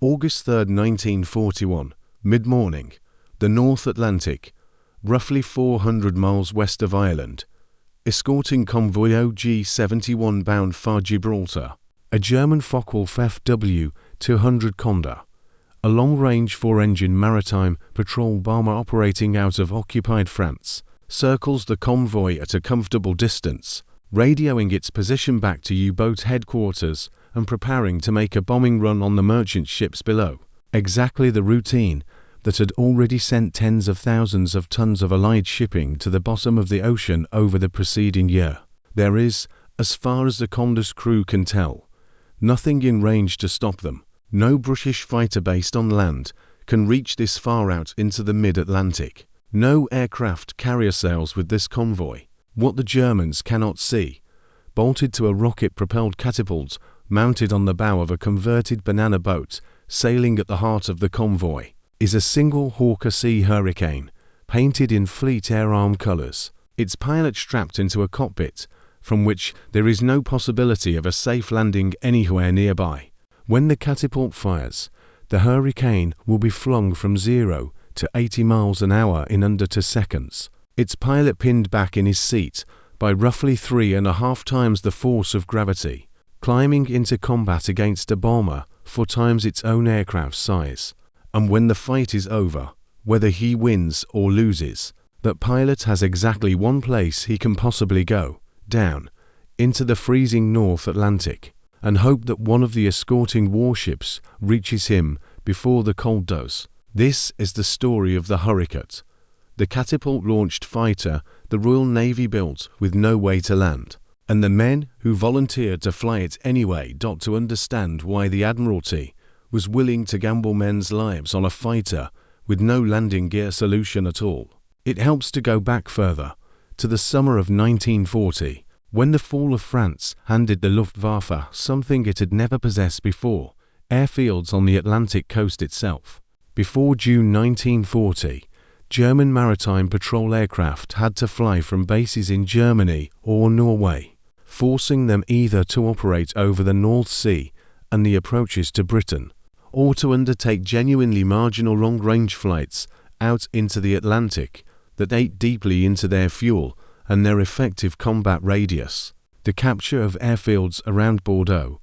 August 3, 1941, mid-morning, the North Atlantic, roughly 400 miles west of Ireland, escorting convoy OG-71 bound for Gibraltar, a German Focke-Wulf FW-200 Condor, a long-range four-engine maritime patrol bomber operating out of occupied France, circles the convoy at a comfortable distance, radioing its position back to U-boat headquarters and preparing to make a bombing run on the merchant ships below. Exactly the routine that had already sent tens of thousands of tons of Allied shipping to the bottom of the ocean over the preceding year. There is, as far as the Condor's crew can tell, nothing in range to stop them. No British fighter based on land can reach this far out into the mid-Atlantic. No aircraft carrier sails with this convoy. What the Germans cannot see, bolted to a rocket-propelled catapult mounted on the bow of a converted banana boat sailing at the heart of the convoy, is a single Hawker Sea Hurricane, painted in Fleet Air Arm colors. Its pilot strapped into a cockpit, from which there is no possibility of a safe landing anywhere nearby. When the catapult fires, the Hurricane will be flung from 0 to 80 miles an hour in under 2 seconds. Its pilot pinned back in his seat by roughly 3.5 times the force of gravity, climbing into combat against a bomber 4 times its own aircraft's size. And when the fight is over, whether he wins or loses, that pilot has exactly one place he can possibly go: down into the freezing North Atlantic, and hope that one of the escorting warships reaches him before the cold does. This is the story of the hurricat, the catapult-launched fighter the Royal Navy built with no way to land, and the men who volunteered to fly it anyway. To understand why the Admiralty was willing to gamble men's lives on a fighter with no landing gear solution at all. It helps to go back further, to the summer of 1940, when the fall of France handed the Luftwaffe something it had never possessed before: airfields on the Atlantic coast itself. Before June 1940, German maritime patrol aircraft had to fly from bases in Germany or Norway, forcing them either to operate over the North Sea and the approaches to Britain, or to undertake genuinely marginal long-range flights out into the Atlantic that ate deeply into their fuel and their effective combat radius. The capture of airfields around Bordeaux,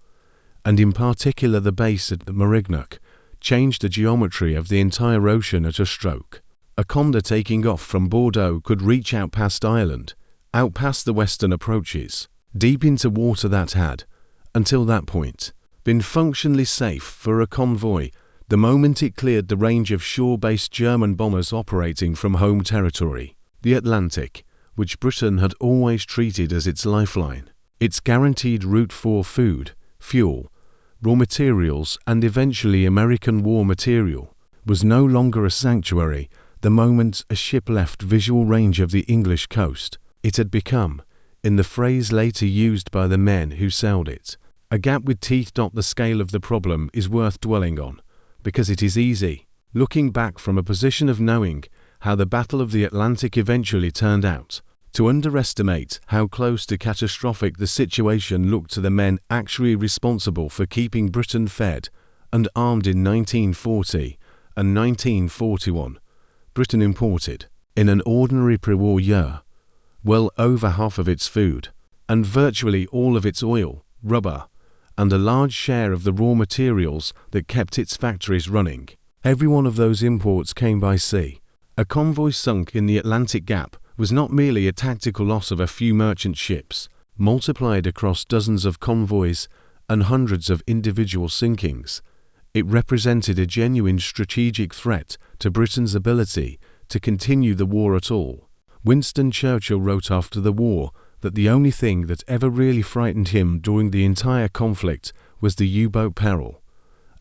and in particular the base at Marignac, changed the geometry of the entire ocean at a stroke. A Condor taking off from Bordeaux could reach out past Ireland, out past the western approaches, deep into water that had, until that point, been functionally safe for a convoy the moment it cleared the range of shore-based German bombers operating from home territory. The Atlantic, which Britain had always treated as its lifeline, its guaranteed route for food, fuel, raw materials and eventually American war material, was no longer a sanctuary the moment a ship left visual range of the English coast. It had become, in the phrase later used by the men who sailed it, a gap with teeth. The scale of the problem is worth dwelling on, because it is easy, looking back from a position of knowing how the Battle of the Atlantic eventually turned out, to underestimate how close to catastrophic the situation looked to the men actually responsible for keeping Britain fed and armed in 1940 and 1941. Britain imported, in an ordinary pre-war year, well over half of its food, and virtually all of its oil, rubber, and a large share of the raw materials that kept its factories running. Every one of those imports came by sea. A convoy sunk in the Atlantic Gap was not merely a tactical loss of a few merchant ships, multiplied across dozens of convoys and hundreds of individual sinkings. It represented a genuine strategic threat to Britain's ability to continue the war at all. Winston Churchill wrote after the war that the only thing that ever really frightened him during the entire conflict was the U-boat peril,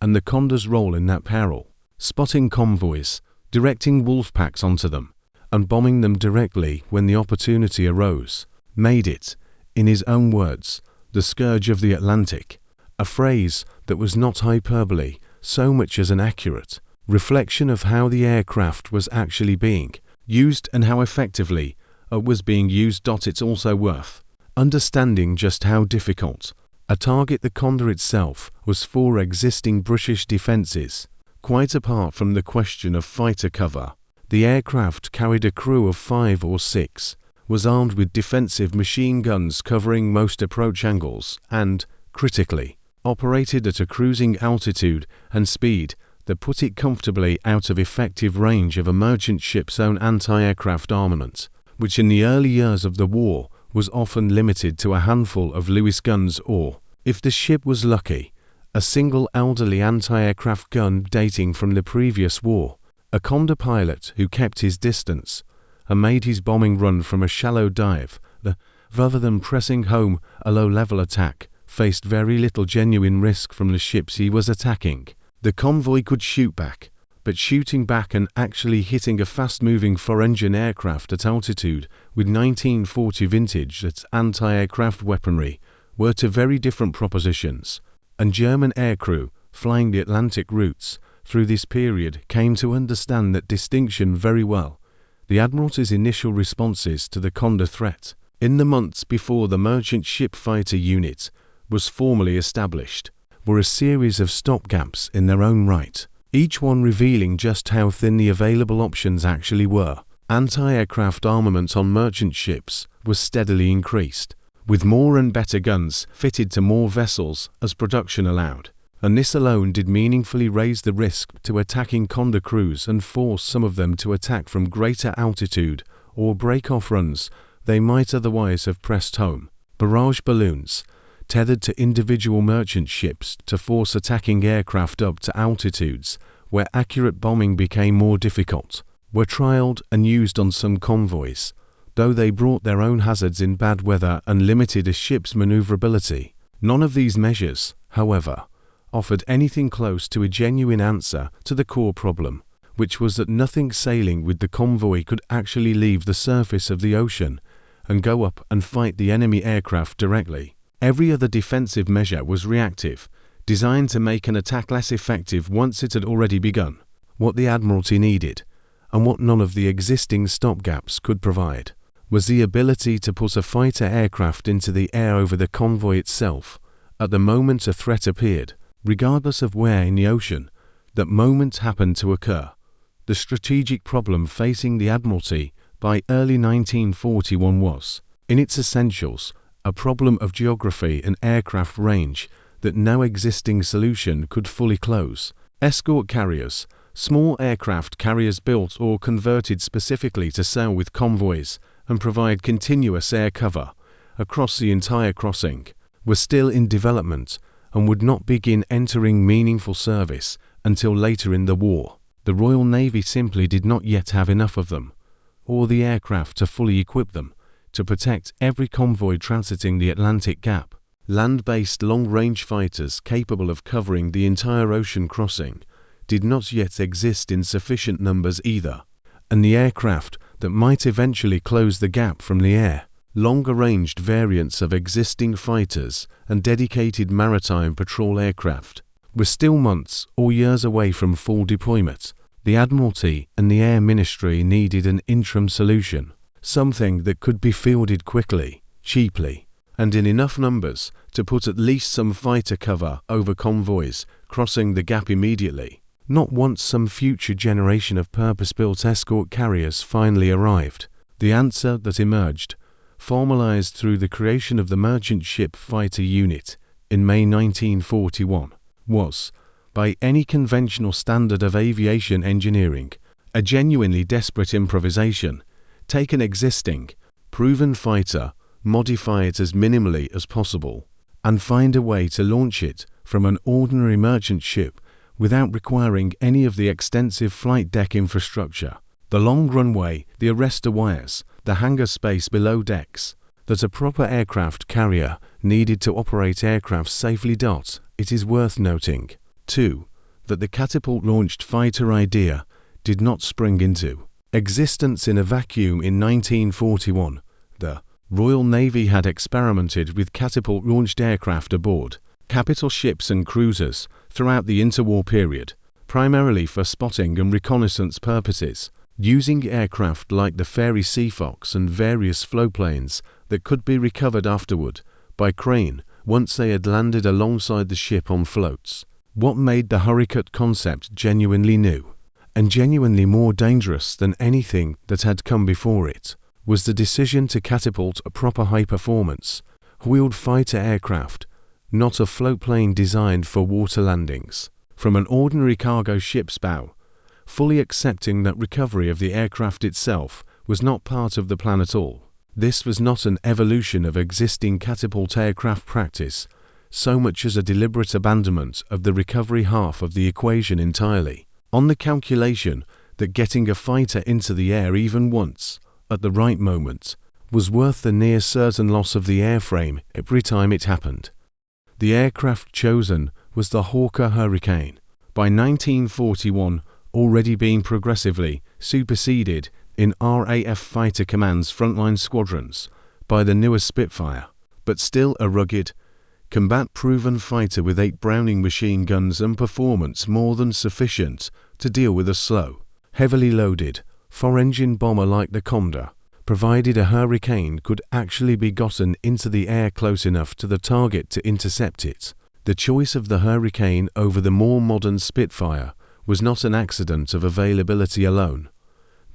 and the Condor's role in that peril, spotting convoys, directing wolf packs onto them, and bombing them directly when the opportunity arose, made it, in his own words, the scourge of the Atlantic, a phrase that was not hyperbole so much as an accurate reflection of how the aircraft was actually being used and how effectively it was being used. It's also worth understanding just how difficult A target the Condor itself was 4 existing British defences. Quite apart from the question of fighter cover, the aircraft carried a crew of 5 or 6, was armed with defensive machine guns covering most approach angles, and, critically, operated at a cruising altitude and speed that put it comfortably out of effective range of a merchant ship's own anti-aircraft armament, which in the early years of the war was often limited to a handful of Lewis guns or, if the ship was lucky, a single elderly anti-aircraft gun dating from the previous war. A Condor pilot who kept his distance and made his bombing run from a shallow dive, rather than pressing home a low-level attack, faced very little genuine risk from the ships he was attacking. The convoy could shoot back, but shooting back and actually hitting a fast-moving 4-engine aircraft at altitude with 1940 vintage anti-aircraft weaponry were 2 very different propositions, and German aircrew flying the Atlantic routes through this period came to understand that distinction very well. The Admiralty's initial responses to the Condor threat, in the months before the merchant ship fighter unit was formally established, were a series of stopgaps in their own right, each one revealing just how thin the available options actually were. Anti-aircraft armament on merchant ships was steadily increased, with more and better guns fitted to more vessels as production allowed, and this alone did meaningfully raise the risk to attacking Condor crews and force some of them to attack from greater altitude or break off runs they might otherwise have pressed home. Barrage balloons, tethered to individual merchant ships to force attacking aircraft up to altitudes where accurate bombing became more difficult, were trialled and used on some convoys, though they brought their own hazards in bad weather and limited a ship's maneuverability. None of these measures, however, offered anything close to a genuine answer to the core problem, which was that nothing sailing with the convoy could actually leave the surface of the ocean and go up and fight the enemy aircraft directly. Every other defensive measure was reactive, designed to make an attack less effective once it had already begun. What the Admiralty needed, and what none of the existing stopgaps could provide, was the ability to put a fighter aircraft into the air over the convoy itself at the moment a threat appeared, regardless of where in the ocean that moment happened to occur. The strategic problem facing the Admiralty by early 1941 was, in its essentials, a problem of geography and aircraft range that no existing solution could fully close. Escort carriers, small aircraft carriers built or converted specifically to sail with convoys and provide continuous air cover across the entire crossing, were still in development and would not begin entering meaningful service until later in the war. The Royal Navy simply did not yet have enough of them, or the aircraft to fully equip them, to protect every convoy transiting the Atlantic Gap. Land-based long-range fighters capable of covering the entire ocean crossing did not yet exist in sufficient numbers either, and the aircraft that might eventually close the gap from the air, longer-ranged variants of existing fighters and dedicated maritime patrol aircraft, were still months or years away from full deployment. The Admiralty and the Air Ministry needed an interim solution, something that could be fielded quickly, cheaply, and in enough numbers to put at least some fighter cover over convoys crossing the gap immediately. Not once some future generation of purpose-built escort carriers finally arrived. The answer that emerged, formalized through the creation of the Merchant Ship Fighter Unit in May 1941, was, by any conventional standard of aviation engineering, a genuinely desperate improvisation. Take an existing, proven fighter, modify it as minimally as possible, and find a way to launch it from an ordinary merchant ship without requiring any of the extensive flight deck infrastructure, the long runway, the arrestor wires, the hangar space below decks, that a proper aircraft carrier needed to operate aircraft safely. It is worth noting, too, that the catapult-launched fighter idea did not spring into existence in a vacuum in 1941. The Royal Navy had experimented with catapult-launched aircraft aboard capital ships and cruisers throughout the interwar period, primarily for spotting and reconnaissance purposes, using aircraft like the Fairey Seafox and various floatplanes that could be recovered afterward by crane once they had landed alongside the ship on floats. What made the hurricat concept genuinely new, and genuinely more dangerous than anything that had come before it, was the decision to catapult a proper high-performance, wheeled fighter aircraft, not a floatplane designed for water landings, from an ordinary cargo ship's bow, fully accepting that recovery of the aircraft itself was not part of the plan at all. This was not an evolution of existing catapult aircraft practice, so much as a deliberate abandonment of the recovery half of the equation entirely, on the calculation that getting a fighter into the air even once, at the right moment, was worth the near certain loss of the airframe every time it happened. The aircraft chosen was the Hawker Hurricane, by 1941 already being progressively superseded in RAF Fighter Command's frontline squadrons by the newer Spitfire, but still a rugged, combat-proven fighter with 8 Browning machine guns and performance more than sufficient to deal with a slow, heavily loaded, 4-engine bomber like the Condor, provided a Hurricane could actually be gotten into the air close enough to the target to intercept it. The choice of the Hurricane over the more modern Spitfire was not an accident of availability alone,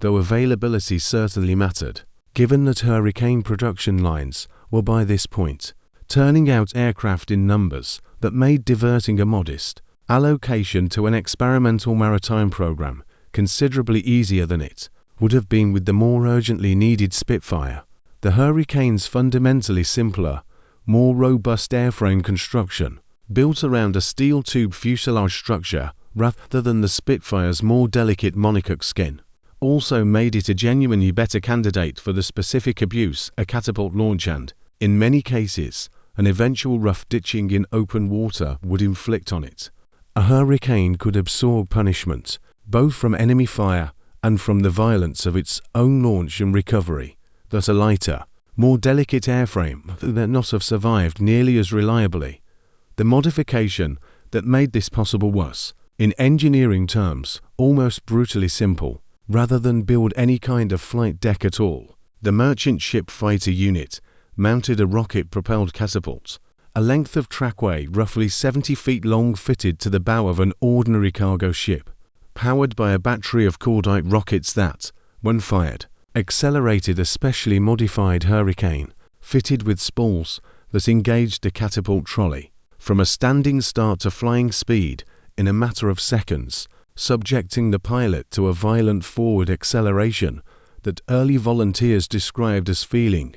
though availability certainly mattered, given that Hurricane production lines were by this point turning out aircraft in numbers that made diverting a modest allocation to an experimental maritime program considerably easier than it would have been with the more urgently needed Spitfire. The Hurricane's fundamentally simpler, more robust airframe construction, built around a steel tube fuselage structure rather than the Spitfire's more delicate monocoque skin, also made it a genuinely better candidate for the specific abuse a catapult launch and, in many cases, an eventual rough ditching in open water would inflict on it. A Hurricane could absorb punishment, both from enemy fire and from the violence of its own launch and recovery, that a lighter, more delicate airframe would not have survived nearly as reliably. The modification that made this possible was, in engineering terms, almost brutally simple. Rather than build any kind of flight deck at all, the merchant ship fighter unit mounted a rocket-propelled catapult, a length of trackway roughly 70 feet long fitted to the bow of an ordinary cargo ship, powered by a battery of cordite rockets that, when fired, accelerated a specially modified Hurricane, fitted with spools that engaged the catapult trolley, from a standing start to flying speed in a matter of seconds, subjecting the pilot to a violent forward acceleration that early volunteers described as feeling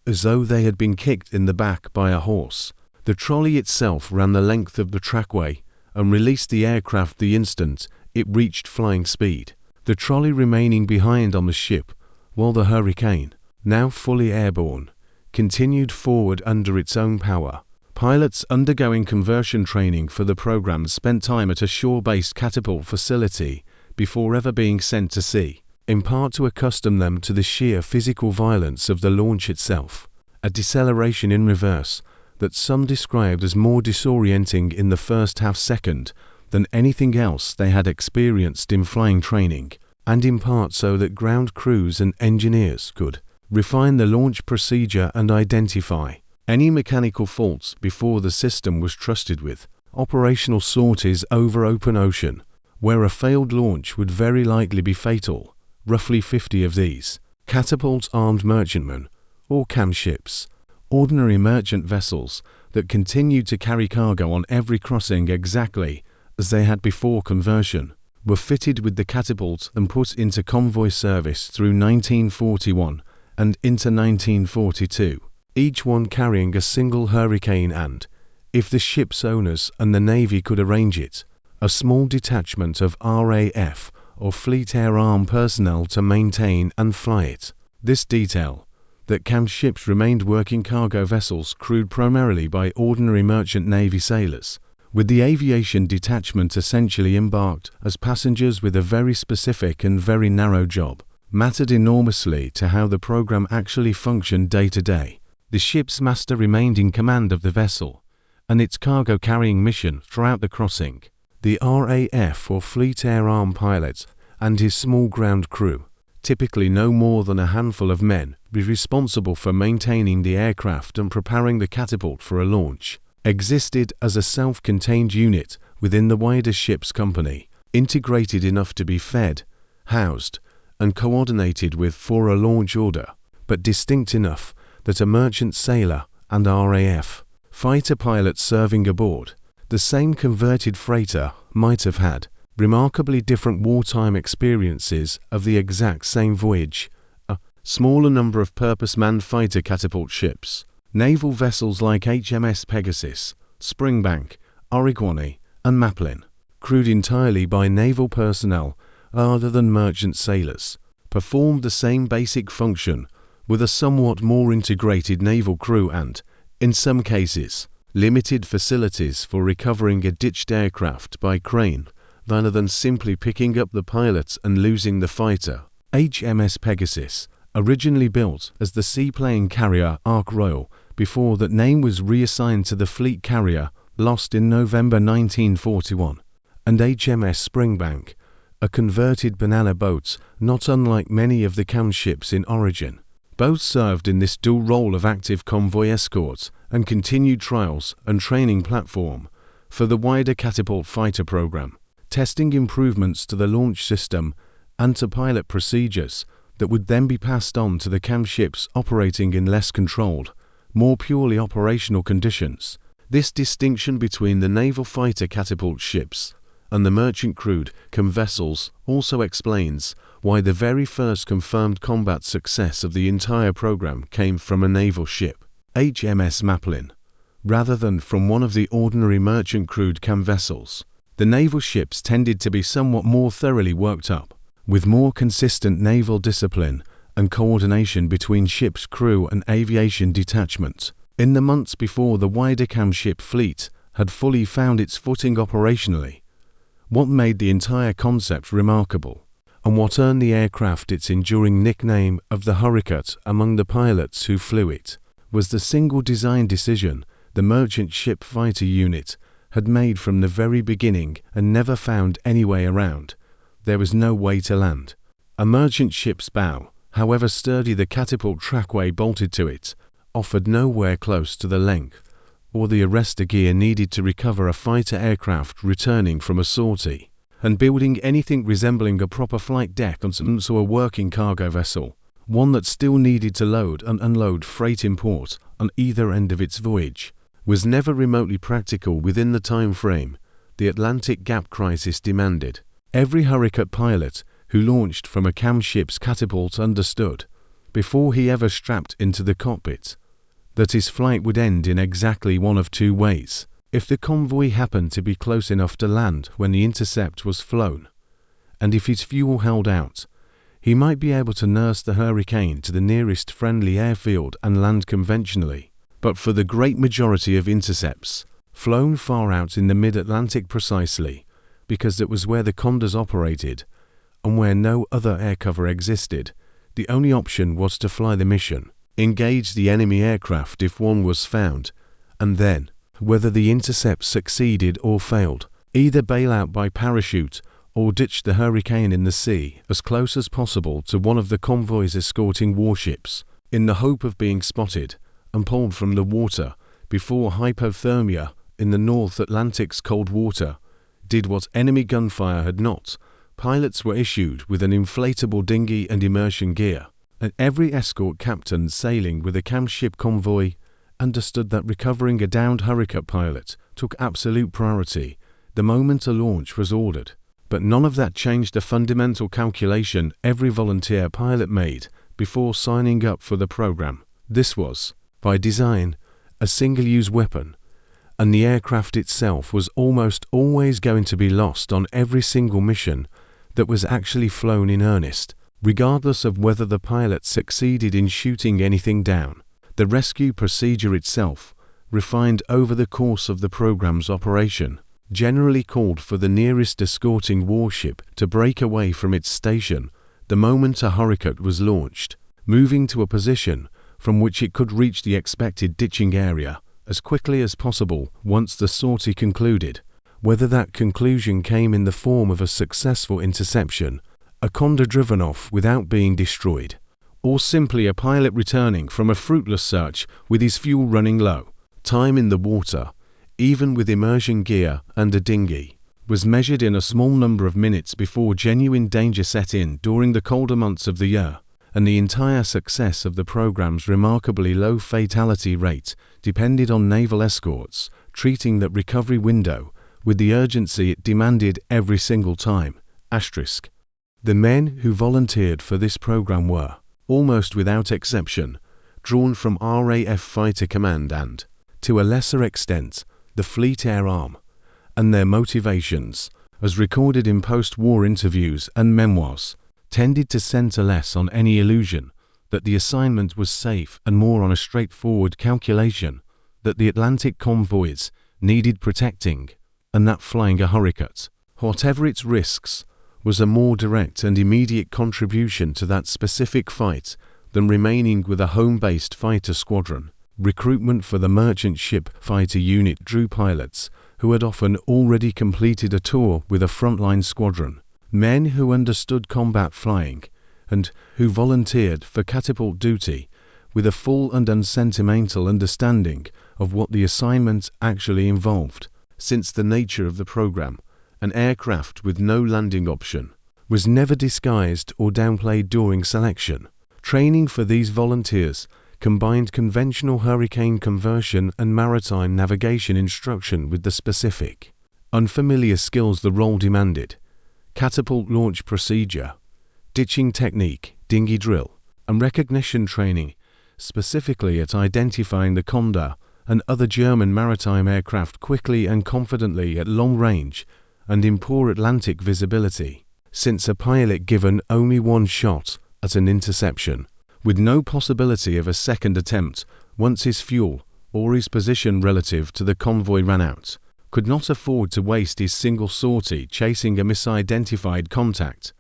as though they had been kicked in the back by a horse. The trolley itself ran the length of the trackway and released the aircraft the instant it reached flying speed, the trolley remaining behind on the ship while the Hurricane, now fully airborne, continued forward under its own power. Pilots undergoing conversion training for the program spent time at a shore-based catapult facility before ever being sent to sea, in part to accustom them to the sheer physical violence of the launch itself, a deceleration in reverse that some described as more disorienting in the first half-second than anything else they had experienced in flying training, and in part so that ground crews and engineers could refine the launch procedure and identify any mechanical faults before the system was trusted with operational sorties over open ocean, where a failed launch would very likely be fatal. Roughly 50 of these catapult-armed merchantmen, or CAM ships, ordinary merchant vessels that continued to carry cargo on every crossing exactly as they had before conversion, were fitted with the catapult and put into convoy service through 1941 and into 1942. Each one carrying a single Hurricane and, if the ship's owners and the Navy could arrange it, a small detachment of RAF or Fleet Air Arm personnel to maintain and fly it. This detail, that CAM ships remained working cargo vessels crewed primarily by ordinary merchant Navy sailors, with the aviation detachment essentially embarked as passengers with a very specific and very narrow job, mattered enormously to how the program actually functioned day to day. The ship's master remained in command of the vessel and its cargo-carrying mission throughout the crossing. The RAF or Fleet Air Arm pilot and his small ground crew typically no more than a handful of men, be responsible for maintaining the aircraft and preparing the catapult for a launch, existed as a self-contained unit within the wider ship's company, integrated enough to be fed, housed, and coordinated with for a launch order, but distinct enough that a merchant sailor and RAF fighter pilot serving aboard the same converted freighter might have had remarkably different wartime experiences of the exact same voyage. A smaller number of purpose-manned fighter catapult ships, naval vessels like HMS Pegasus, Springbank, Origwani, and Maplin, crewed entirely by naval personnel rather than merchant sailors, performed the same basic function with a somewhat more integrated naval crew and, in some cases, limited facilities for recovering a ditched aircraft by crane rather than simply picking up the pilot and losing the fighter. HMS Pegasus, originally built as the seaplane carrier Ark Royal before that name was reassigned to the fleet carrier, lost in November 1941, and HMS Springbank, a converted banana boat not unlike many of the CAM ships in origin. Both served in this dual role of active convoy escorts and continued trials and training platform for the wider catapult fighter program, testing improvements to the launch system and to pilot procedures that would then be passed on to the CAM ships operating in less controlled, more purely operational conditions. This distinction between the naval fighter catapult ships and the merchant-crewed CAM vessels also explains why the very first confirmed combat success of the entire program came from a naval ship, HMS Maplin, rather than from one of the ordinary merchant-crewed CAM vessels. The naval ships tended to be somewhat more thoroughly worked up, with more consistent naval discipline and coordination between ship's crew and aviation detachments. In the months before the wider CAM ship fleet had fully found its footing operationally, what made the entire concept remarkable, and what earned the aircraft its enduring nickname of the hurricat among the pilots who flew it, was the single design decision the merchant ship fighter unit had made from the very beginning and never found any way around. There was no way to land. A merchant ship's bow, however sturdy the catapult trackway bolted to it, offered nowhere close to the length or the arrestor gear needed to recover a fighter aircraft returning from a sortie, and building anything resembling a proper flight deck on a working cargo vessel, one that still needed to load and unload freight in port on either end of its voyage, was never remotely practical within the time frame the Atlantic Gap crisis demanded. Every hurricat pilot who launched from a CAM ship's catapult understood, before he ever strapped into the cockpit, that his flight would end in exactly one of two ways. If the convoy happened to be close enough to land when the intercept was flown, and if his fuel held out, he might be able to nurse the hurricane to the nearest friendly airfield and land conventionally. But for the great majority of intercepts, flown far out in the mid-Atlantic precisely because it was where the condors operated and where no other air cover existed, the only option was to fly the mission, engage the enemy aircraft if one was found, and then, whether the intercept succeeded or failed, either bail out by parachute or ditch the hurricane in the sea as close as possible to one of the convoys escorting warships, in the hope of being spotted and pulled from the water before hypothermia in the North Atlantic's cold water did what enemy gunfire had not. Pilots were issued with an inflatable dinghy and immersion gear, and every escort captain sailing with a CAM ship convoy understood that recovering a downed hurricat pilot took absolute priority the moment a launch was ordered. But none of that changed the fundamental calculation every volunteer pilot made before signing up for the program. This was, by design, a single-use weapon, and the aircraft itself was almost always going to be lost on every single mission that was actually flown in earnest, regardless of whether the pilot succeeded in shooting anything down. The rescue procedure itself, refined over the course of the program's operation, generally called for the nearest escorting warship to break away from its station the moment a hurricat was launched, moving to a position from which it could reach the expected ditching area as quickly as possible once the sortie concluded. Whether that conclusion came in the form of a successful interception, a condor driven off without being destroyed, or simply a pilot returning from a fruitless search with his fuel running low. Time in the water, even with immersion gear and a dinghy, was measured in a small number of minutes before genuine danger set in during the colder months of the year, and the entire success of the program's remarkably low fatality rate depended on naval escorts treating that recovery window with the urgency it demanded every single time. Asterisk. The men who volunteered for this program were, almost without exception, drawn from RAF Fighter Command and, to a lesser extent, the Fleet Air Arm, and their motivations, as recorded in post-war interviews and memoirs, tended to center less on any illusion that the assignment was safe and more on a straightforward calculation that the Atlantic convoys needed protecting, and that flying a hurricat, whatever its risks, was a more direct and immediate contribution to that specific fight than remaining with a home-based fighter squadron. Recruitment for the merchant ship fighter unit drew pilots who had often already completed a tour with a frontline squadron, men who understood combat flying, and who volunteered for catapult duty with a full and unsentimental understanding of what the assignment actually involved, since the nature of the program, an aircraft with no landing option, was never disguised or downplayed during selection. Training for these volunteers combined conventional hurricane conversion and maritime navigation instruction with the specific, unfamiliar skills the role demanded: catapult launch procedure, ditching technique, dinghy drill, and recognition training, specifically at identifying the Condor and other German maritime aircraft quickly and confidently at long range and in poor Atlantic visibility, since a pilot given only one shot at an interception, with no possibility of a second attempt once his fuel or his position relative to the convoy ran out, could not afford to waste his single sortie chasing a misidentified contact.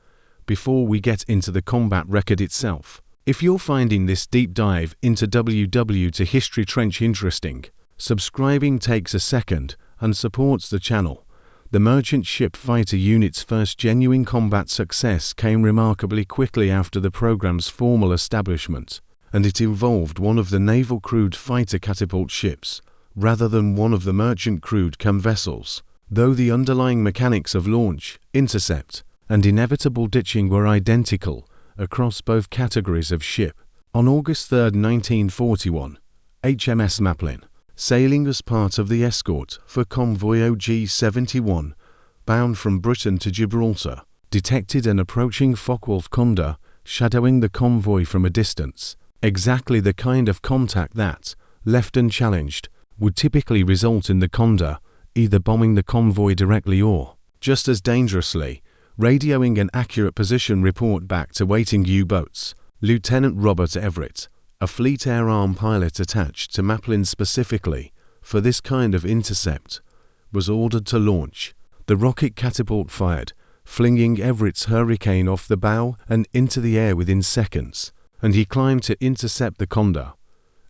Before we get into the combat record itself, if you're finding this deep dive into WWII History Trench interesting, subscribing takes a second and supports the channel. The merchant ship fighter unit's first genuine combat success came remarkably quickly after the program's formal establishment, and it involved one of the naval-crewed fighter catapult ships, rather than one of the merchant-crewed CAM vessels, though the underlying mechanics of launch, intercept, and inevitable ditching were identical across both categories of ship. On August 3, 1941, HMS Maplin, sailing as part of the escort for convoy OG-71, bound from Britain to Gibraltar, detected an approaching Focke-Wulf Condor shadowing the convoy from a distance, exactly the kind of contact that, left unchallenged, would typically result in the Condor either bombing the convoy directly or, just as dangerously, radioing an accurate position report back to waiting U-boats. Lieutenant Robert Everett, a Fleet Air Arm pilot attached to Maplin specifically for this kind of intercept, was ordered to launch. The rocket catapult fired, flinging Everett's Hurricane off the bow and into the air within seconds, and he climbed to intercept the Condor,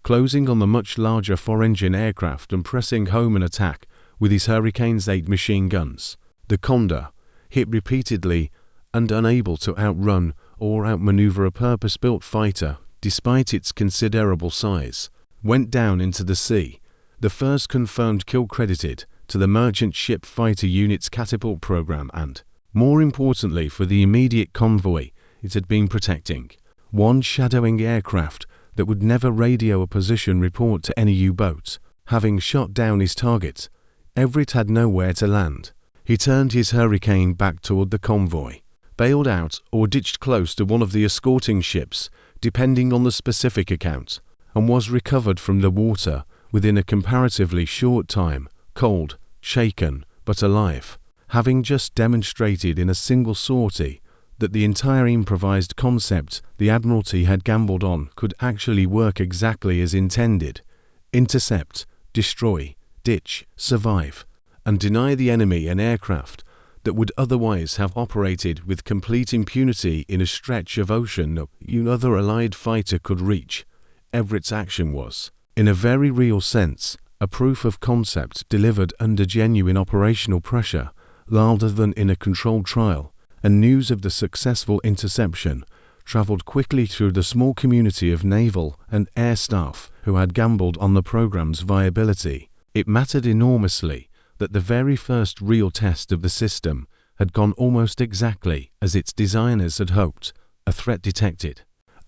closing on the much larger four-engine aircraft and pressing home an attack with his Hurricane's 8 machine guns. The Condor, hit repeatedly and unable to outrun or outmaneuver a purpose-built fighter despite its considerable size, went down into the sea, the first confirmed kill credited to the merchant ship fighter unit's catapult program and, more importantly for the immediate convoy it had been protecting, one shadowing aircraft that would never radio a position report to any U-boat. Having shot down his target, Everett had nowhere to land. He turned his Hurricane back toward the convoy, bailed out or ditched close to one of the escorting ships, depending on the specific account, and was recovered from the water within a comparatively short time, cold, shaken, but alive, having just demonstrated in a single sortie that the entire improvised concept the Admiralty had gambled on could actually work exactly as intended: intercept, destroy, ditch, survive, and deny the enemy an aircraft that would otherwise have operated with complete impunity in a stretch of ocean no other Allied fighter could reach. Everett's action was, in a very real sense, a proof of concept delivered under genuine operational pressure, rather than in a controlled trial, and news of the successful interception traveled quickly through the small community of naval and air staff who had gambled on the program's viability. It mattered enormously that the very first real test of the system had gone almost exactly as its designers had hoped. A threat detected,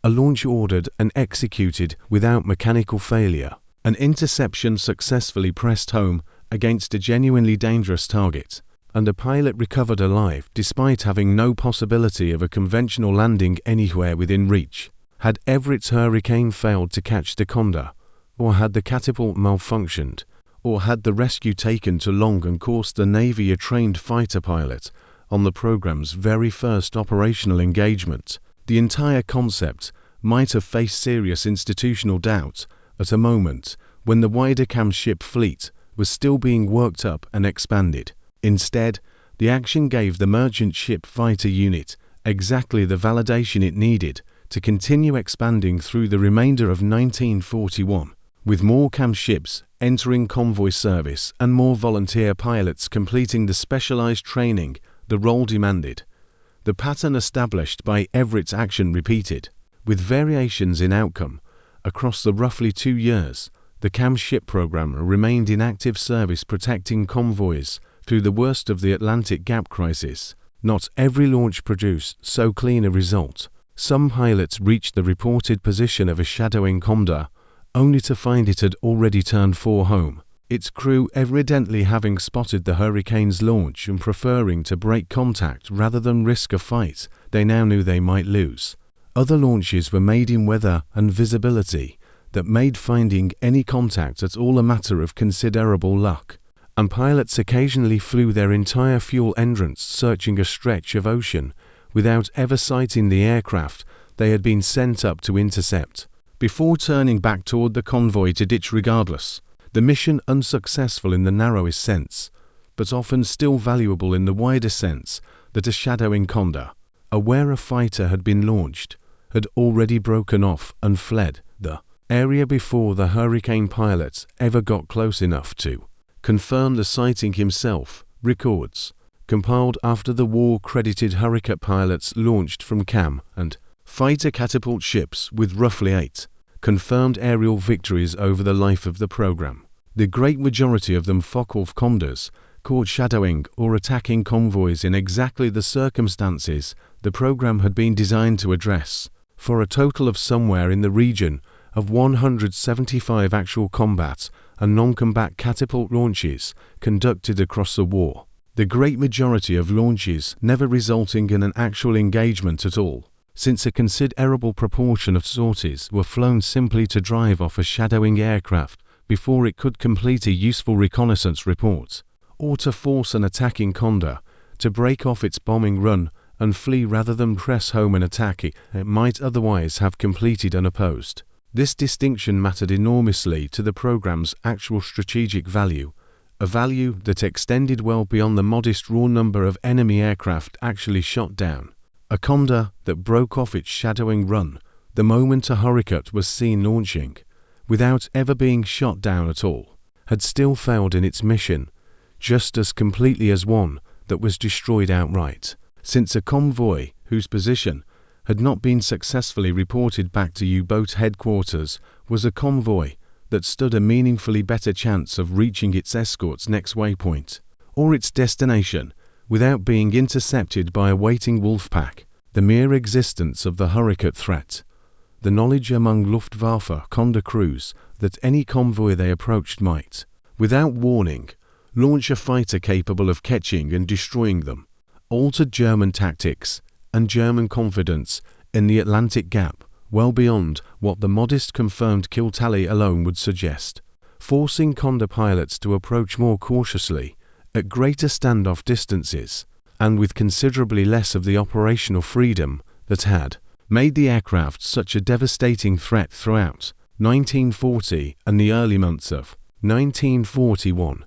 a launch ordered and executed without mechanical failure, an interception successfully pressed home against a genuinely dangerous target, and a pilot recovered alive despite having no possibility of a conventional landing anywhere within reach. Had Everett's Hurricane failed to catch the Condor, or had the catapult malfunctioned, or had the rescue taken too long and cost the Navy a trained fighter pilot on the program's very first operational engagement, the entire concept might have faced serious institutional doubt at a moment when the wider CAM ship fleet was still being worked up and expanded. Instead, the action gave the merchant ship fighter unit exactly the validation it needed to continue expanding through the remainder of 1941, with more CAM ships entering convoy service and more volunteer pilots completing the specialized training the role demanded. The pattern established by Everett's action repeated, with variations in outcome. Across the roughly 2 years, the CAM ship program remained in active service protecting convoys through the worst of the Atlantic Gap crisis. Not every launch produced so clean a result. Some pilots reached the reported position of a shadowing Condor, only to find it had already turned for home, its crew evidently having spotted the Hurricane's launch and preferring to break contact rather than risk a fight they now knew they might lose. Other launches were made in weather and visibility that made finding any contact at all a matter of considerable luck, and pilots occasionally flew their entire fuel entrance searching a stretch of ocean without ever sighting the aircraft they had been sent up to intercept, before turning back toward the convoy to ditch regardless. The mission unsuccessful in the narrowest sense, but often still valuable in the wider sense that a shadowing Condor, aware a fighter had been launched, had already broken off and fled the area before the Hurricane pilots ever got close enough to confirm the sighting himself. Records, compiled after the war, credited hurricat pilots launched from CAM and fighter catapult ships with roughly 8 confirmed aerial victories over the life of the program. The great majority of them Focke-Wulf Condors caught shadowing or attacking convoys in exactly the circumstances the program had been designed to address, for a total of somewhere in the region of 175 actual combat and non-combat catapult launches conducted across the war, the great majority of launches never resulting in an actual engagement at all, since a considerable proportion of sorties were flown simply to drive off a shadowing aircraft before it could complete a useful reconnaissance report, or to force an attacking Condor to break off its bombing run and flee rather than press home an attack it might otherwise have completed unopposed. This distinction mattered enormously to the program's actual strategic value, a value that extended well beyond the modest raw number of enemy aircraft actually shot down. A Condor that broke off its shadowing run the moment a hurricat was seen launching, without ever being shot down at all, had still failed in its mission, just as completely as one that was destroyed outright, since a convoy whose position had not been successfully reported back to U-boat headquarters was a convoy that stood a meaningfully better chance of reaching its escort's next waypoint, or its destination, without being intercepted by a waiting wolf pack. The mere existence of the hurricat threat, the knowledge among Luftwaffe Condor crews that any convoy they approached might, without warning, launch a fighter capable of catching and destroying them, altered German tactics and German confidence in the Atlantic Gap well beyond what the modest confirmed kill tally alone would suggest, forcing Condor pilots to approach more cautiously, at greater standoff distances, and with considerably less of the operational freedom that had made the aircraft such a devastating threat throughout 1940 and the early months of 1941.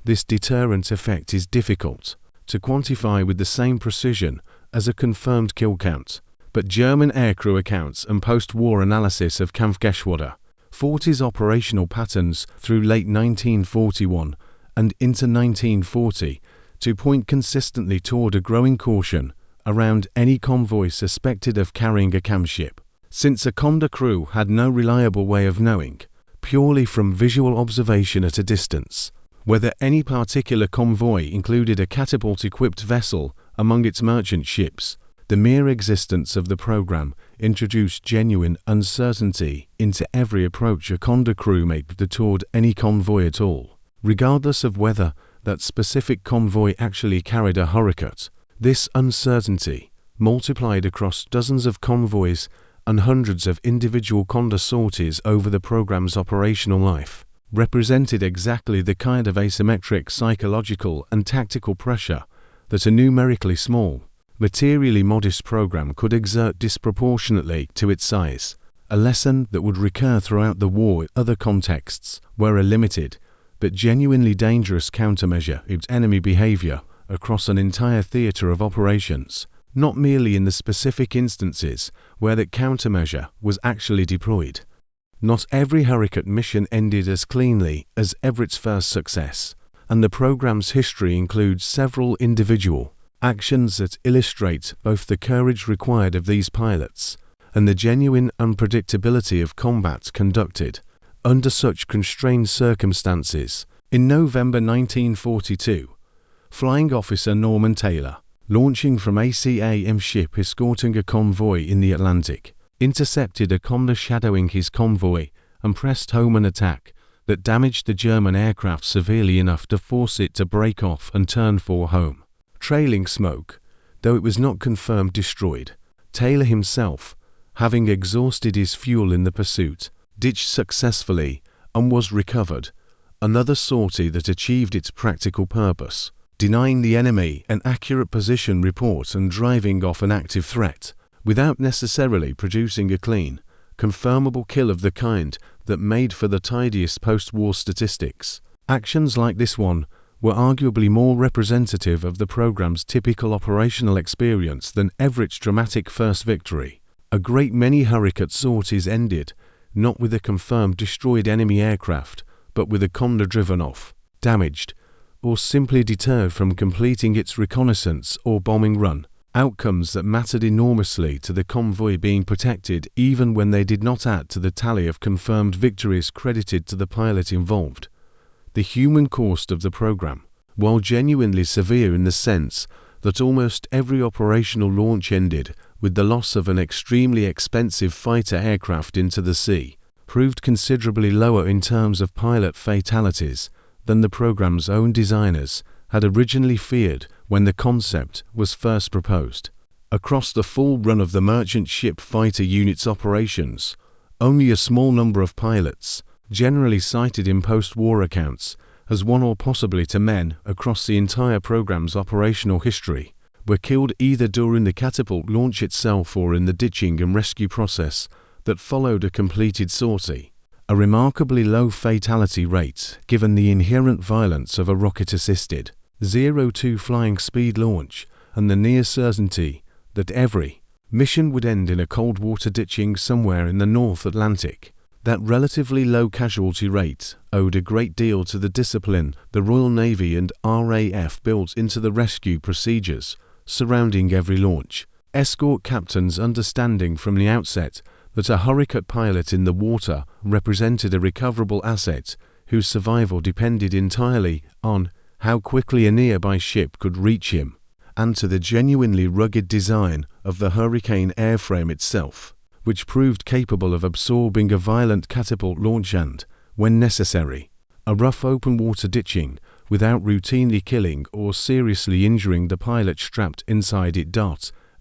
This deterrent effect is difficult to quantify with the same precision as a confirmed kill count, but German aircrew accounts and post-war analysis of Kampfgeschwader 40's operational patterns through late 1941 and into 1940 to point consistently toward a growing caution around any convoy suspected of carrying a camship. Since a condor crew had no reliable way of knowing, purely from visual observation at a distance, whether any particular convoy included a catapult-equipped vessel among its merchant ships, the mere existence of the program introduced genuine uncertainty into every approach a condor crew made toward any convoy at all, regardless of whether that specific convoy actually carried a hurricat. This uncertainty, multiplied across dozens of convoys and hundreds of individual condor sorties over the program's operational life, represented exactly the kind of asymmetric psychological and tactical pressure that a numerically small, materially modest program could exert disproportionately to its size, a lesson that would recur throughout the war in other contexts where a limited but genuinely dangerous countermeasure of enemy behavior across an entire theater of operations, not merely in the specific instances where that countermeasure was actually deployed. Not every hurricat mission ended as cleanly as Everett's first success, and the program's history includes several individual actions that illustrate both the courage required of these pilots and the genuine unpredictability of combat conducted under such constrained circumstances. In November 1942, Flying Officer Norman Taylor, launching from a CAM ship escorting a convoy in the Atlantic, intercepted a condor shadowing his convoy and pressed home an attack that damaged the German aircraft severely enough to force it to break off and turn for home. Trailing smoke, though it was not confirmed destroyed, Taylor himself, having exhausted his fuel in the pursuit, ditched successfully and was recovered, another sortie that achieved its practical purpose, denying the enemy an accurate position report and driving off an active threat, without necessarily producing a clean, confirmable kill of the kind that made for the tidiest post-war statistics. Actions like this one were arguably more representative of the program's typical operational experience than Everett's dramatic first victory. A great many hurricat sorties ended not with a confirmed destroyed enemy aircraft, but with a condor driven off, damaged, or simply deterred from completing its reconnaissance or bombing run, outcomes that mattered enormously to the convoy being protected even when they did not add to the tally of confirmed victories credited to the pilot involved. The human cost of the program, while genuinely severe in the sense that almost every operational launch ended with the loss of an extremely expensive fighter aircraft into the sea, proved considerably lower in terms of pilot fatalities than the program's own designers had originally feared when the concept was first proposed. Across the full run of the merchant ship fighter unit's operations, only a small number of pilots, generally cited in post-war accounts as one or possibly two men across the entire program's operational history, were killed either during the catapult launch itself or in the ditching and rescue process that followed a completed sortie, a remarkably low fatality rate given the inherent violence of a rocket-assisted 0-2 flying speed launch and the near certainty that every mission would end in a cold water ditching somewhere in the North Atlantic. That relatively low casualty rate owed a great deal to the discipline the Royal Navy and RAF built into the rescue procedures surrounding every launch. Escort captains understanding from the outset that a hurricat pilot in the water represented a recoverable asset whose survival depended entirely on how quickly a nearby ship could reach him, and to the genuinely rugged design of the Hurricane airframe itself, which proved capable of absorbing a violent catapult launch and, when necessary, a rough open water ditching without routinely killing or seriously injuring the pilot strapped inside it.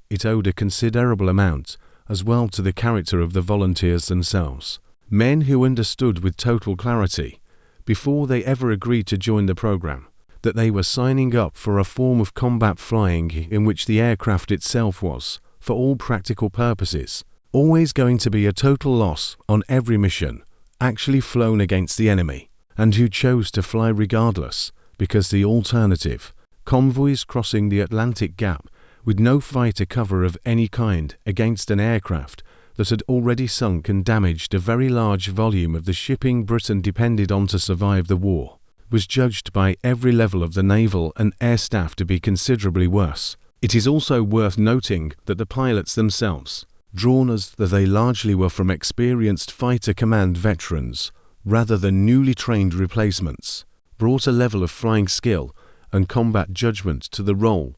It owed a considerable amount as well to the character of the volunteers themselves, men who understood with total clarity, before they ever agreed to join the program, that they were signing up for a form of combat flying in which the aircraft itself was, for all practical purposes, always going to be a total loss on every mission actually flown against the enemy, and who chose to fly regardless, because the alternative, convoys crossing the Atlantic Gap with no fighter cover of any kind against an aircraft that had already sunk and damaged a very large volume of the shipping Britain depended on to survive the war, was judged by every level of the naval and air staff to be considerably worse. It is also worth noting that the pilots themselves, drawn as they largely were from experienced fighter command veterans rather than newly trained replacements, brought a level of flying skill and combat judgment to the role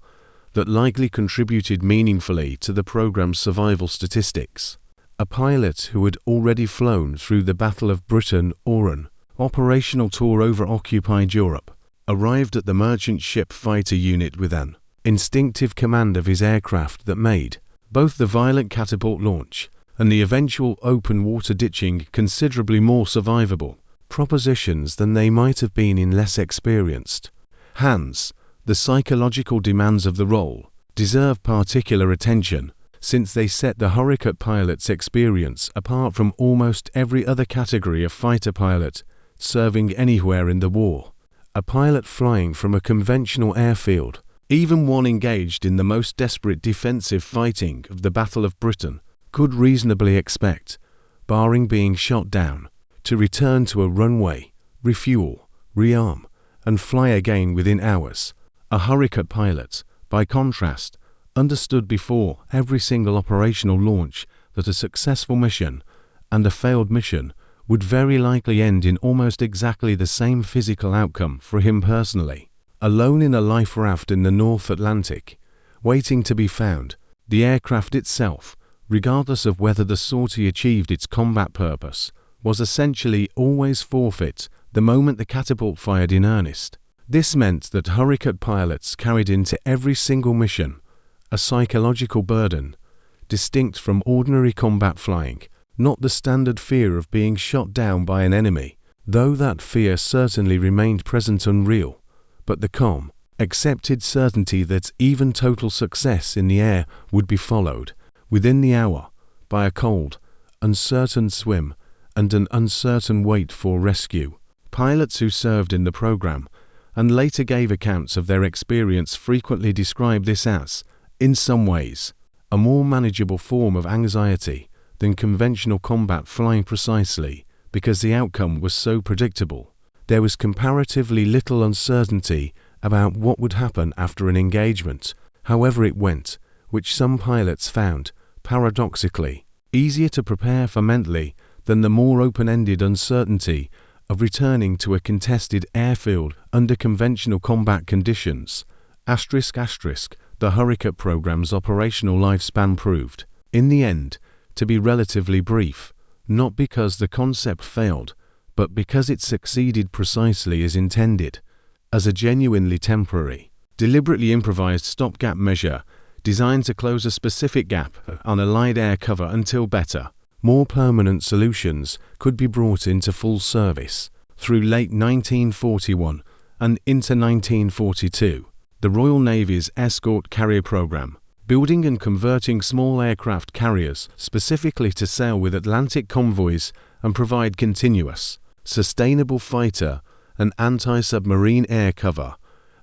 that likely contributed meaningfully to the program's survival statistics. A pilot who had already flown through the Battle of Britain-Oran operational tour over occupied Europe arrived at the merchant ship fighter unit with an instinctive command of his aircraft that made both the violent catapult launch and the eventual open water ditching considerably more survivable propositions than they might have been in less experienced hands. The psychological demands of the role deserve particular attention, since they set the hurricat pilot's experience apart from almost every other category of fighter pilot serving anywhere in the war. A pilot flying from a conventional airfield, even one engaged in the most desperate defensive fighting of the Battle of Britain, could reasonably expect, barring being shot down, to return to a runway, refuel, rearm, and fly again within hours. A hurricat pilot, by contrast, understood before every single operational launch that a successful mission and a failed mission would very likely end in almost exactly the same physical outcome for him personally. Alone in a life raft in the North Atlantic, waiting to be found, the aircraft itself, regardless of whether the sortie achieved its combat purpose, was essentially always forfeit the moment the catapult fired in earnest. This meant that hurricat pilots carried into every single mission a psychological burden, distinct from ordinary combat flying, not the standard fear of being shot down by an enemy, though that fear certainly remained present unreal, but the calm, accepted certainty that even total success in the air would be followed, within the hour, by a cold, uncertain swim and an uncertain wait for rescue. Pilots who served in the program and later gave accounts of their experience frequently describe this as, in some ways, a more manageable form of anxiety than conventional combat flying precisely because the outcome was so predictable. There was comparatively little uncertainty about what would happen after an engagement, however it went, which some pilots found, paradoxically, easier to prepare for mentally than the more open-ended uncertainty of returning to a contested airfield under conventional combat conditions. ***, the hurricat program's operational lifespan proved, in the end, to be relatively brief, not because the concept failed, but because it succeeded precisely as intended, as a genuinely temporary, deliberately improvised stopgap measure designed to close a specific gap on Allied air cover until better, more permanent solutions could be brought into full service. Through late 1941 and into 1942, the Royal Navy's escort carrier program, building and converting small aircraft carriers specifically to sail with Atlantic convoys and provide continuous, sustainable fighter and anti-submarine air cover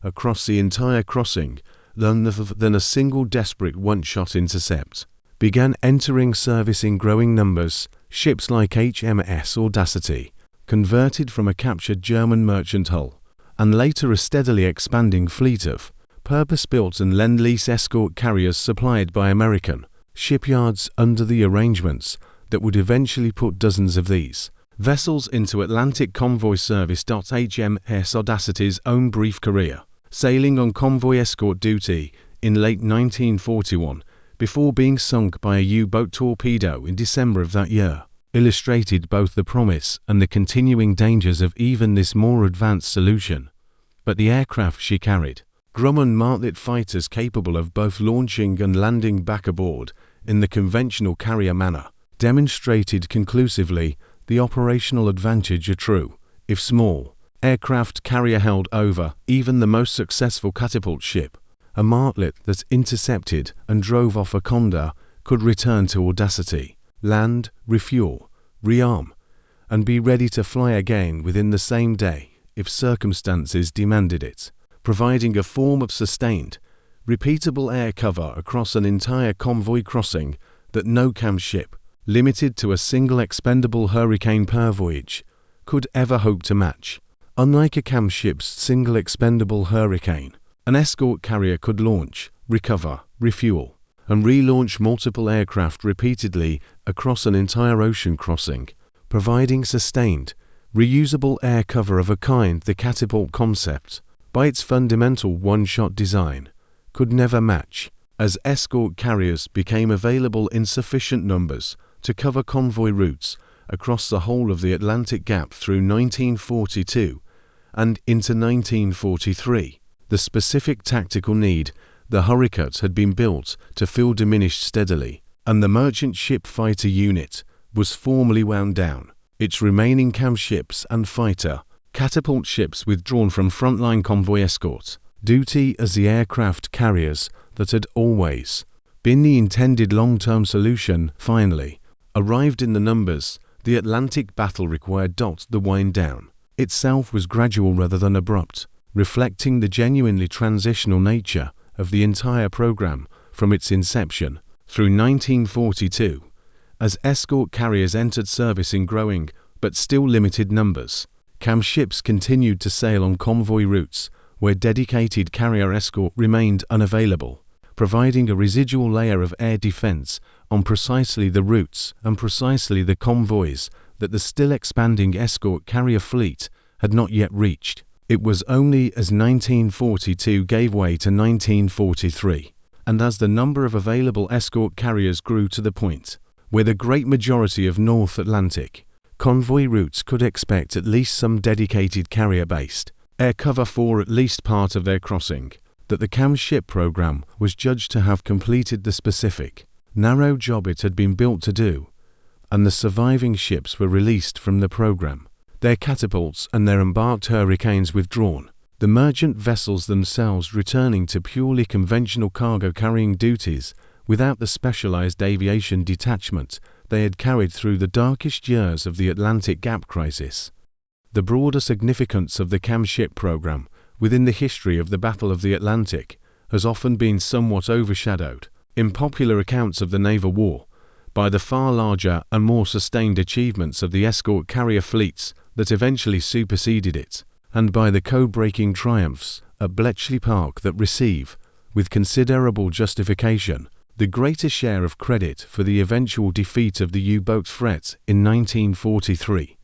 across the entire crossing than a single desperate one-shot intercept, began entering service in growing numbers. Ships like HMS Audacity, converted from a captured German merchant hull, and later a steadily expanding fleet of purpose-built and Lend-Lease escort carriers supplied by American shipyards under the arrangements that would eventually put dozens of these vessels into Atlantic convoy service. HMS Audacity's own brief career, sailing on convoy escort duty in late 1941 before being sunk by a U-boat torpedo in December of that year, illustrated both the promise and the continuing dangers of even this more advanced solution. But the aircraft she carried, Grumman Martlet fighters capable of both launching and landing back aboard in the conventional carrier manner, demonstrated conclusively the operational advantage a true, if small, aircraft carrier held over even the most successful catapult ship. A martlet that intercepted and drove off a condor could return to Audacity, land, refuel, rearm, and be ready to fly again within the same day if circumstances demanded it, providing a form of sustained, repeatable air cover across an entire convoy crossing that no CAM ship, limited to a single expendable hurricane per voyage, could ever hope to match. Unlike a CAM ship's single expendable hurricane, an escort carrier could launch, recover, refuel, and relaunch multiple aircraft repeatedly across an entire ocean crossing, providing sustained, reusable air cover of a kind the catapult concept, by its fundamental one-shot design, could never match. As escort carriers became available in sufficient numbers to cover convoy routes across the whole of the Atlantic Gap through 1942 and into 1943, the specific tactical need, the hurricat, had been built to fill diminished steadily, and the merchant ship fighter unit was formally wound down. Its remaining CAM ships and fighter, catapult ships withdrawn from frontline convoy escort duty as the aircraft carriers that had always been the intended long-term solution finally arrived in the numbers the Atlantic battle required. The wind down itself was gradual rather than abrupt, reflecting the genuinely transitional nature of the entire program from its inception through 1942, as escort carriers entered service in growing but still limited numbers. CAM ships continued to sail on convoy routes where dedicated carrier escort remained unavailable, providing a residual layer of air defense on precisely the routes and precisely the convoys that the still expanding escort carrier fleet had not yet reached. It was only as 1942 gave way to 1943, and as the number of available escort carriers grew to the point where the great majority of North Atlantic convoy routes could expect at least some dedicated carrier-based air cover for at least part of their crossing, that the CAM ship program was judged to have completed the specific, narrow job it had been built to do, and the surviving ships were released from the program, their catapults and their embarked hurricanes withdrawn, the merchant vessels themselves returning to purely conventional cargo-carrying duties without the specialized aviation detachment they had carried through the darkest years of the Atlantic Gap crisis. The broader significance of the CAM ship program within the history of the Battle of the Atlantic has often been somewhat overshadowed, in popular accounts of the naval war, by the far larger and more sustained achievements of the escort carrier fleets that eventually superseded it, and by the code-breaking triumphs at Bletchley Park that receive, with considerable justification, the greater share of credit for the eventual defeat of the U-boat threat in 1943.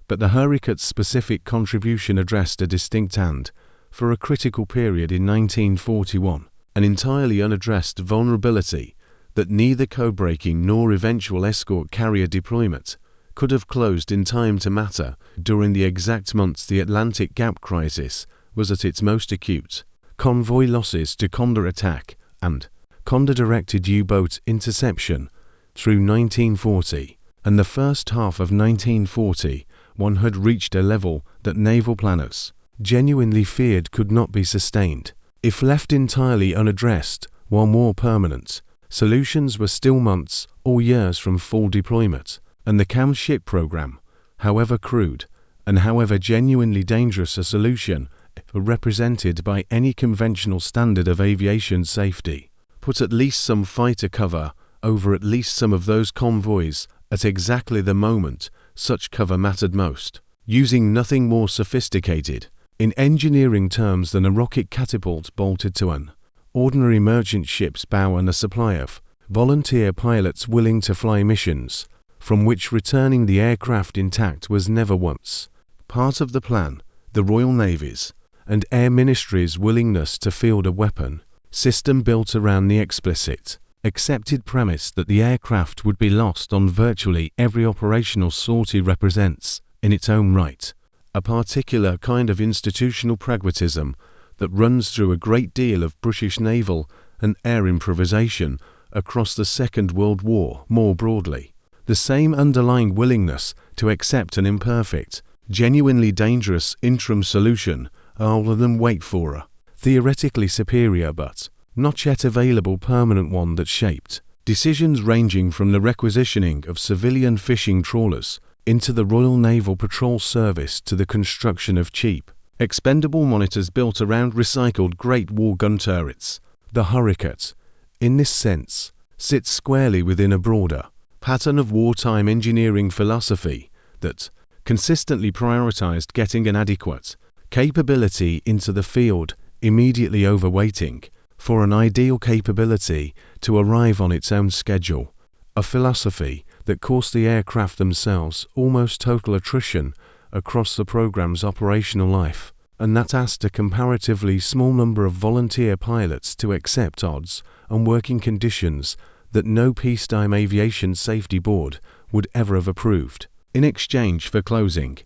But the hurricate's specific contribution addressed a distinct and, for a critical period in 1941, an entirely unaddressed vulnerability that neither code-breaking nor eventual escort carrier deployment could have closed in time to matter during the exact months the Atlantic Gap crisis was at its most acute. Convoy losses to Condor attack and Condor-directed U-boat interception through 1940 and the first half of 1940 one had reached a level that naval planners genuinely feared could not be sustained. If left entirely unaddressed, while more permanent, solutions were still months or years from full deployment, and the CAM ship program, however crude and however genuinely dangerous a solution represented by any conventional standard of aviation safety, put at least some fighter cover over at least some of those convoys at exactly the moment such cover mattered most, using nothing more sophisticated in engineering terms than a rocket catapult bolted to an ordinary merchant ship's bow and a supply of volunteer pilots willing to fly missions, from which returning the aircraft intact was never once part of the plan. The Royal Navy's and Air Ministry's willingness to field a weapon system built around the explicit, accepted premise that the aircraft would be lost on virtually every operational sortie represents, in its own right, a particular kind of institutional pragmatism that runs through a great deal of British naval and air improvisation across the Second World War more broadly. The same underlying willingness to accept an imperfect, genuinely dangerous interim solution rather than wait for a theoretically superior but not yet available permanent one that shaped decisions ranging from the requisitioning of civilian fishing trawlers into the Royal Naval Patrol Service to the construction of cheap, expendable monitors built around recycled Great War gun turrets. The hurricat, in this sense, sits squarely within a broader pattern of wartime engineering philosophy that consistently prioritized getting an adequate, capability into the field, immediately overweighting, for an ideal capability to arrive on its own schedule, a philosophy that cost the aircraft themselves almost total attrition across the program's operational life, and that asked a comparatively small number of volunteer pilots to accept odds and working conditions that no peacetime aviation safety board would ever have approved, in exchange for closing,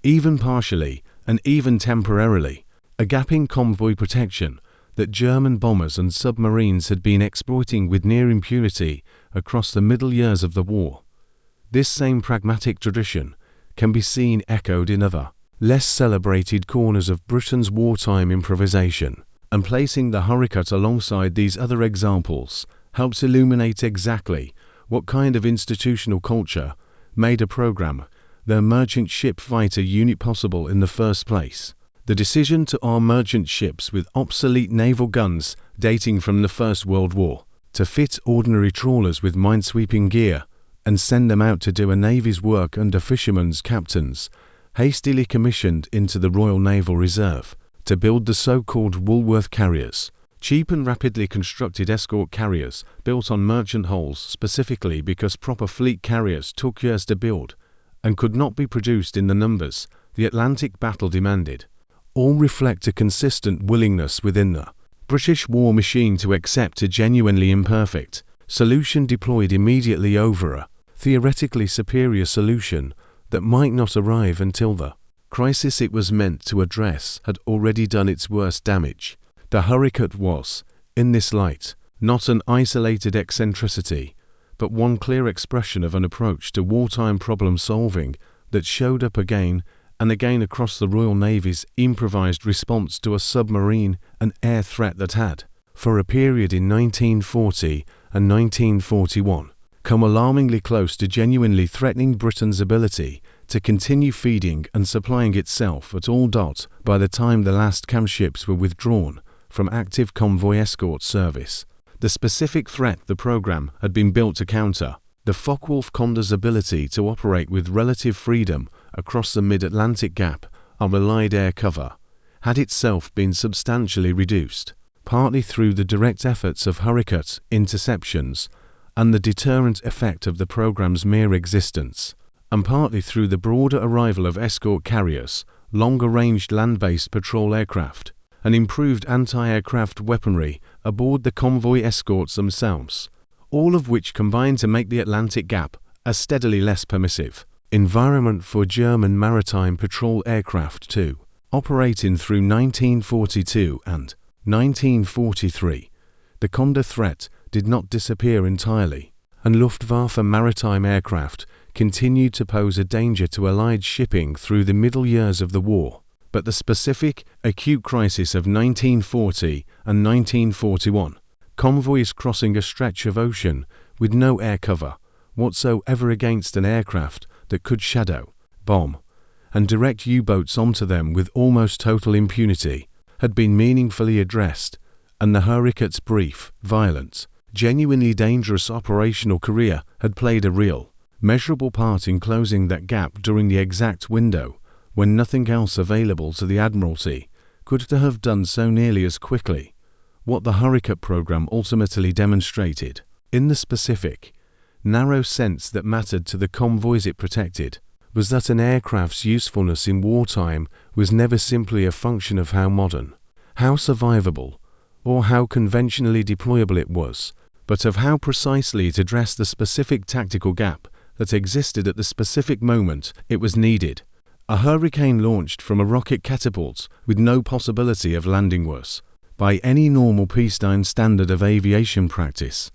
even partially and even temporarily, a gap in convoy protection that German bombers and submarines had been exploiting with near impunity across the middle years of the war. This same pragmatic tradition can be seen echoed in other, less celebrated corners of Britain's wartime improvisation, and placing the hurricat alongside these other examples helps illuminate exactly what kind of institutional culture made a program, the merchant ship fighter unit, possible in the first place. The decision to arm merchant ships with obsolete naval guns dating from the First World War, to fit ordinary trawlers with minesweeping gear, and send them out to do a navy's work under fishermen's captains, hastily commissioned into the Royal Naval Reserve, to build the so-called Woolworth carriers, cheap and rapidly constructed escort carriers built on merchant hulls specifically because proper fleet carriers took years to build and could not be produced in the numbers the Atlantic battle demanded, all reflect a consistent willingness within the British war machine to accept a genuinely imperfect solution deployed immediately over a theoretically superior solution that might not arrive until the crisis it was meant to address had already done its worst damage. The hurricat was, in this light, not an isolated eccentricity, but one clear expression of an approach to wartime problem-solving that showed up again and again across the Royal Navy's improvised response to a submarine and air threat that had, for a period in 1940 and 1941, come alarmingly close to genuinely threatening Britain's ability to continue feeding and supplying itself at all. By the time the last CAM ships were withdrawn from active convoy escort service, the specific threat the program had been built to counter, the Focke-Wulf Condor's ability to operate with relative freedom across the mid-Atlantic gap on Allied air cover, had itself been substantially reduced, partly through the direct efforts of hurricat interceptions and the deterrent effect of the program's mere existence, and partly through the broader arrival of escort carriers, longer-ranged land-based patrol aircraft, and improved anti-aircraft weaponry aboard the convoy escorts themselves, all of which combined to make the Atlantic gap a steadily less permissive environment for German maritime patrol aircraft to operate in through 1942 and 1943. The Condor threat did not disappear entirely, and Luftwaffe maritime aircraft continued to pose a danger to Allied shipping through the middle years of the war. But the specific, acute crisis of 1940 and 1941, convoys crossing a stretch of ocean with no air cover whatsoever against an aircraft that could shadow, bomb, and direct U-boats onto them with almost total impunity, had been meaningfully addressed, and the hurricat's brief, violent, genuinely dangerous operational career had played a real, measurable part in closing that gap during the exact window when nothing else available to the Admiralty could have done so nearly as quickly. What the hurricat program ultimately demonstrated, in the specific, narrow sense that mattered to the convoys it protected, was that an aircraft's usefulness in wartime was never simply a function of how modern, how survivable, or how conventionally deployable it was, but of how precisely it addressed the specific tactical gap that existed at the specific moment it was needed. A hurricane launched from a rocket catapult with no possibility of landing was, by any normal peacetime standard of aviation practice,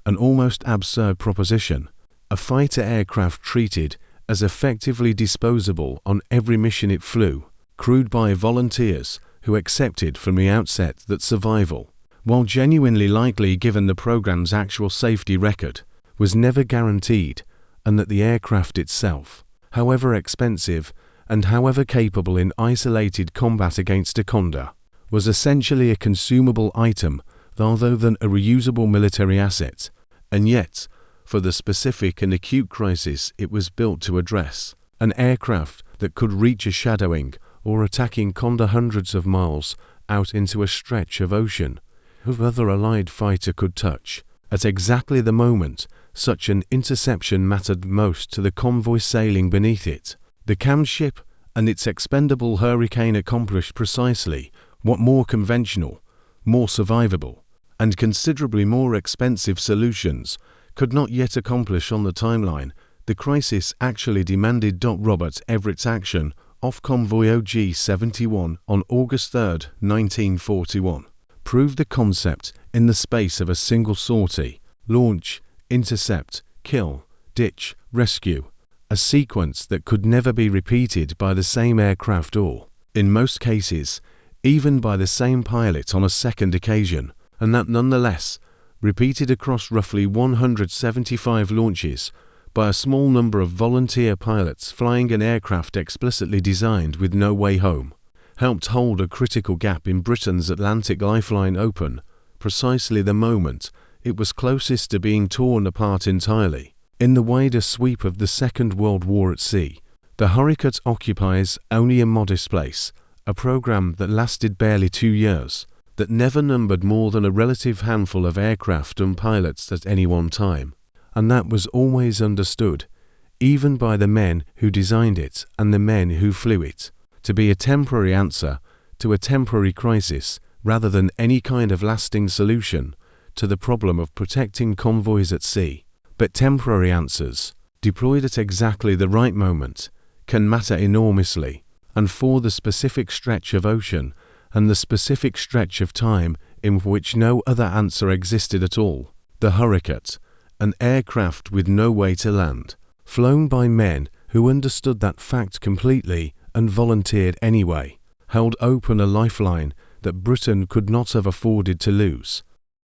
an almost absurd proposition. A fighter aircraft treated as effectively disposable on every mission it flew, crewed by volunteers who accepted from the outset that survival, while genuinely likely given the program's actual safety record, was never guaranteed, and that the aircraft itself, however expensive and however capable in isolated combat against a Condor, was essentially a consumable item rather than a reusable military asset, and yet, for the specific and acute crisis it was built to address, an aircraft that could reach a shadowing or attacking condor hundreds of miles out into a stretch of ocean who other allied fighter could touch. At exactly the moment such an interception mattered most to the convoy sailing beneath it, the cam ship and its expendable hurricane accomplished precisely what more conventional, more survivable, and considerably more expensive solutions could not yet accomplish on the timeline. The crisis actually demanded. Robert Everett's action off convoy OG-71 on August 3, 1941, proved the concept in the space of a single sortie: launch, intercept, kill, ditch, rescue, a sequence that could never be repeated by the same aircraft or, in most cases, even by the same pilot on a second occasion, and that nonetheless repeated across roughly 175 launches by a small number of volunteer pilots flying an aircraft explicitly designed with no way home, helped hold a critical gap in Britain's Atlantic lifeline open precisely the moment it was closest to being torn apart entirely. In the wider sweep of the Second World War at sea, the hurricat occupies only a modest place, a program that lasted barely 2 years, that never numbered more than a relative handful of aircraft and pilots at any one time, and that was always understood, even by the men who designed it and the men who flew it, to be a temporary answer to a temporary crisis rather than any kind of lasting solution to the problem of protecting convoys at sea. But temporary answers, deployed at exactly the right moment, can matter enormously, and for the specific stretch of ocean and the specific stretch of time in which no other answer existed at all, the hurricat, an aircraft with no way to land, flown by men who understood that fact completely and volunteered anyway, held open a lifeline that Britain could not have afforded to lose.